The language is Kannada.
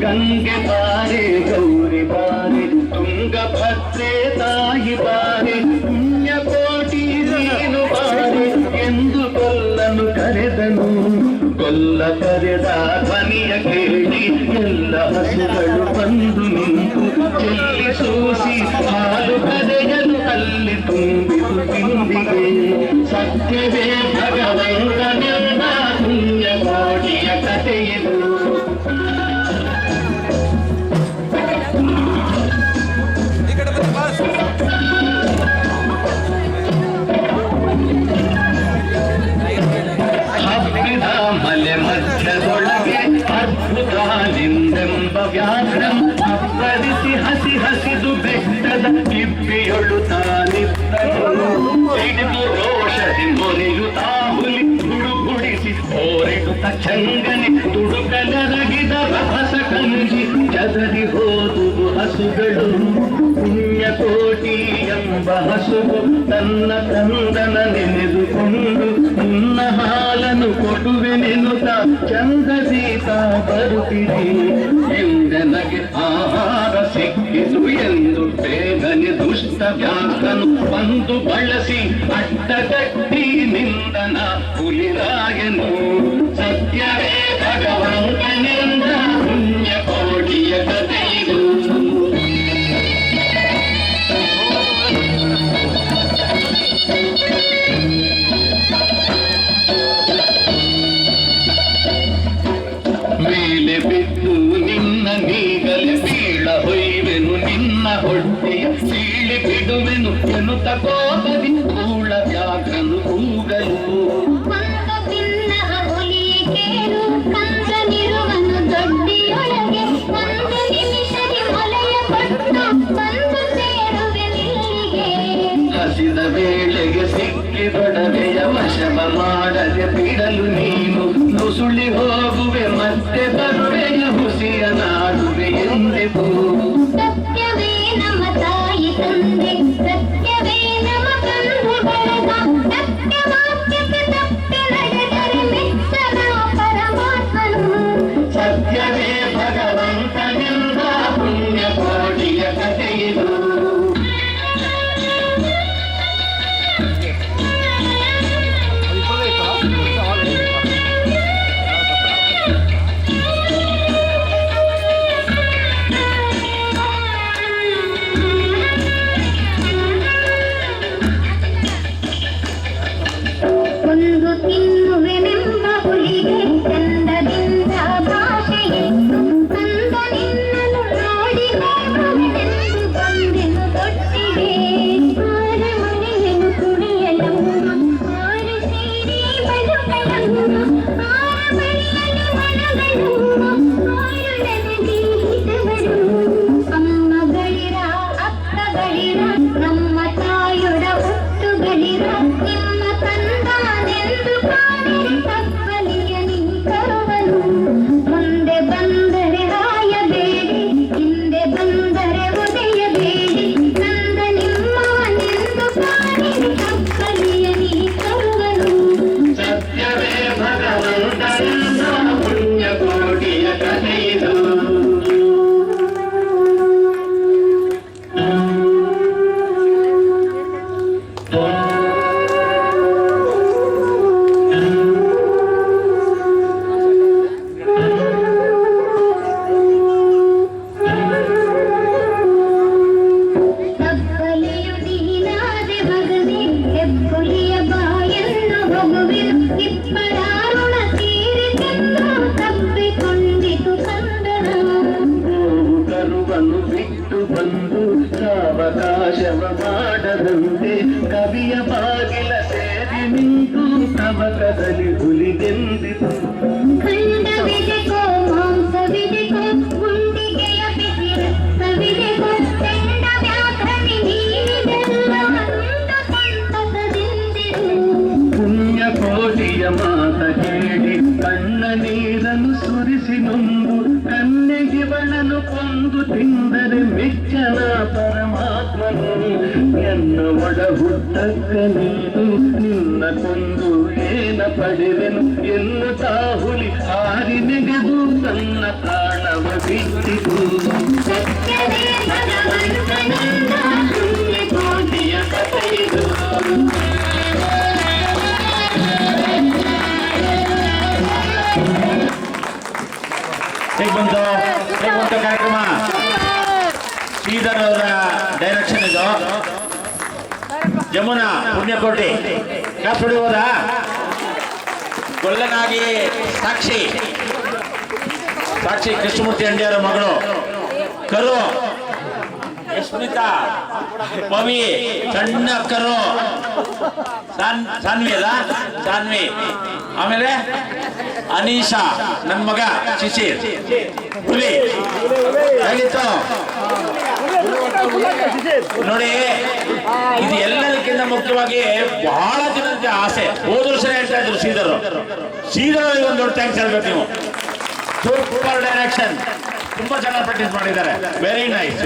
ಗಂಗೆ ಬಾರೆ ಗೌರಿ ಬಾರೆ ತುಂಗಭದ್ರೆ ತಾಯಿ ಬಾರೆ ಪುಣ್ಯಕೋಟಿ ನೀನು ಬಾರೆ ಎಂದು ಕೊಲ್ಲನು ಕರೆದನು. ಕೊಲ್ಲ ಕರೆದ ಧ್ವನಿಯ ಕೇಳಿ ಎಲ್ಲ ಹಸುಗಳು ಬಂದು ನಿಂತು ಚೆಲ್ಲಿ ಸೂಸಿ ಹಾಲು ಕರೆಯಲು ಅಲ್ಲಿ ತುಂಬಿತು ತಿಂದಿಗೆ. ಸತ್ಯವೇ ಭಗವಂತನೆಂಬ ಪುಣ್ಯಕೋಟಿಯ ಕಥೆಯಿದು. ಹಬ್ಬಿದ ಮಲೆ ಮಧ್ಯದೊಳಗೆ ಅದ್ಭುತನೆಂಬ ವ್ಯಾಘ್ರಂ ಅಬ್ಬರಿಸಿ ಹಸಿ ಹಸಿದು ಬೆಟ್ಟದ ಕಿಪ್ಪಿಯೊಳು ತಾನಿದ್ದನು. ಹಿಡಿದು ರೋಷದಿ ಮೊರೆಯುತ್ತಾ ಹುಲಿ ಗುಡುಗುಡಿಸಿ ಓರಿಡುತ್ತ ಚಂಗನೆ ತುಡುಕಲರಗಿದ ರಭಸ ಕಂಜಿ ಚದರಿ ಹೋದುವು ಹಸುಗಳು. ಪುಣ್ಯಕೋಟಿ ಎಂಬ ಹಸುವು ತನ್ನ ಕಂದನ ನೆನೆದುಕೊಂಡು ಮುನ್ನ ಹಾಲನ್ನು ಕೊಡುವೆನೆನ್ನುತ್ತ ಚಂದಸೀತ ಬರುತ್ತಿದೆ. ಎಂದೆನಗೆ ಆಹಾರ ಸಿಕ್ಕಿತು ಎಂದು ಬೇಗನೆ ದುಷ್ಟ ವ್ಯಾಘ್ರನು ಬಂದು ಬಳಸಿ ಅಡ್ಡಗಟ್ಟಿ ನಿಂದನ ಹುಲಿರಾಯನು. ಸತ್ಯವೇ ಭಗವಂತನೆಂದ ಪುಣ್ಯಕೋಟಿಯ ಕಥೆಯಿದು. ಮೇಲೆ ಬಿದ್ದು ನಿನ್ನ ನೀಗಲೆ ಬೀಳ ಹೊಯ್ವೆನು ನಿನ್ನ ಹೊಟ್ಟೆಯ ಸೀಳಿ ಬಿಡುವೆನು ಎನ್ನುತ್ತ ಕೋಪದಿ ಕೂಳ ವ್ಯಾಘ್ರನು ಕೂಗಲು. ಹಸಿದ ವೇಳೆಗೆ ಸಿಕ್ಕಿ ಬಡವೆಯ ವಶವ ಮಾಡದೆ ಬಿಡಲು ನೀನು ನುಸುಳಿ ಹೋಗುವೆ ಮತ್ತೆ ಬರುವೆಯ ಹುಸಿಯ ನಾಡುವೆ ಎಂದೆವು. ಸತ್ಯವೇ ನಮ್ಮ ತಾಯಿ ತಂದೆ, ಸತ್ಯವೇ ನಮ್ಮ ಬಂಧು ಬಳಗ, ಸತ್ಯ ವಾಕ್ಯಕ್ಕೆ ತಪ್ಪಿ ನಡೆದರೆ ಮೆಚ್ಚದ ಪರಮಾತ್ಮನು. ಸತ್ಯವೇ ಭಗವಂತನೆಂದ ಪುಣ್ಯಕೋಟಿಯ ಕಥೆಯಿದು. ಒಂದು ತಿನ್ನುವೆನೆಂಬ ಹುಲಿಗೆ ಚಂದದಿಂದ ಭಾಷೆಯನ್ನು ಕಂದ ನಿನ್ನನ್ನು ನೋಡಿ ಹೋಗುವೆನೆಂದು ಬಂದೆನು ತೊಟ್ಟಿಗೆ. ಆರ ಮನೆಯನ್ನು ಕುಡಿಯಲಮ್ಮ, ಆರ ಸೇರಿ ಬದುಕಲಮ್ಮ, ಆರ ಬಳಿಯಲು ಮನಗಳಮ್ಮ, ಆರು ನನಗೆ ಹಿತವರು. ಅಮ್ಮಗಳಿರ ಅಕ್ಕಗಳಿರ ನಮ್ಮ ತಾಯುರ ಹುಟ್ಟುಗಳಿರ ನಿಮ್ಮ ತಂದಾನೆಂದು ಕಾಣಿರಿ ತಪ್ಪಲಿಯ ನೀ ಕರುವನು. ಮುಂದೆ ಬಂದರೆ ಹಾಯಬೇಡಿ, ಹಿಂದೆ ಬಂದರೆ ಒದೆಯಬೇಡಿ, ನಂದ ನಿಮ್ಮವನೆಂದು ಕಾಣಿರಿ ತಪ್ಪಲಿಯ ನೀ ಕರುವನು. ಸತ್ಯವೇ ಭಗವಂತನೆಂದ ಪುಣ್ಯಕೋಟಿಯ ಕಥೆಯಿದು. ತಪ್ಪಲಿಯು ನೀನಾದೆ ಮಗನೇ, ಹೆಬ್ಬುಲಿಯ ಬಾಯನ್ನು ಹೊಗುವೆನು, ಇಬ್ಬರಾರುಣ ತೀರಿತೆಂದು ತಪ್ಪಿಕೊಂಡಿತು ಕಂದನ. ಗೋವು ಕರುವನ್ನು ಬಿಟ್ಟು ಬಂದು ಸಾವಕಾಶವ ಮಾಡದಂತೆ ಕವಿಯ ಬಾಗಿಲ ಸೇರಿ ನಿಂತು ತವಕದಲ್ಲಿ ಹುಲಿಗೆಂದಿತು. ಖಂಡವಿದೆಕೋ ಮಾಂಸವಿದೆಕೋ ಗುಂಡಿಗೆಯ ಬಿಸಿ ರಕ್ತವಿದೆಕೋ ತೆಂಡ ವ್ಯಾಘ್ರನಿ ನೀನಿದೆಲ್ಲ ಅಂದು ಸಂತಸದಿಂದಿರು. ತಾಯಿಯ ಮಾತ ಕೇಳಿ ಕಣ್ಣ ನೀರನ್ನು ಸುರಿಸಿ ನೊಂದು ಕನ್ನೆಗಿವಳನು ಕೊಂದು ತಿಂದರೆ ಮೆಚ್ಚನ ಪರಮಾತ್ಮನು ಎನ್ನ ಒಡ ಹುಟ್ಟಕ್ಕ ನೀನು ನಿನ್ನ ಕೊಂದು ಏನ ಪಡೆವೆನು ಎನ್ನುತ್ತಾ ಹುಲಿ ಹಾರಿ ನೆಗೆದು ತನ್ನ ಪ್ರಾಣವ ಬಿಟ್ಟಿತು ಸತ್ಯವೇ ಭಗವಂತನಿಂದ ಕೋಟಿಯ ಕಥೆಯಿದು ಹೇಗೆ ಬಂತು ಕಾರ್ಯಕ್ರಮ. ಶ್ರೀಧರ್ ಅವರ ಡೈರೆಕ್ಷನ್ ಇದು. ಯಮುನಾ ಪುಣ್ಯಕೋಟಿ ಕ್ಲಾಸ್ ಹೊಡಿಬೋದಾ? ಗೊಲ್ಲನಾಗಿ ಸಾಕ್ಷಿ ಕೃಷ್ಣಮೂರ್ತಿ ಅಂಡಿಯವರ ಮಗಳು ಕರು, ಯಶ್ಮಿತಾ, ಪವಿ, ಸಣ್ಣ ಕರು, ಸಾನ್ವಿ ಅಲ್ಲ, ಸಾನ್ವಿ, ಆಮೇಲೆ ಅನೀಶಾ, ನನ್ನ ಮಗ ಶಿಶಿರ್, ಹುಲಿ. ಹೇಗಿತ್ತು ನೋಡಿ. ಇದು ಎಲ್ಲದಕ್ಕಿಂತ ಮುಖ್ಯವಾಗಿ ಬಹಳ ಜನದ ಆಸೆ. ಹೋದ ವರ್ಷ ಹೇಳ್ತಾ ಇದ್ರು ಶ್ರೀಧರ್ ಒಂದು ದೊಡ್ಡ ಥ್ಯಾಂಕ್ಸ್ ಹೇಳ್ಬೇಕು ನೀವು. ಸೂಪರ್ ಡೈರೆಕ್ಷನ್, ತುಂಬಾ ಚೆನ್ನಾಗಿ ಪ್ರಾಕ್ಟೀಸ್ ಮಾಡಿದ್ದಾರೆ. Very nice.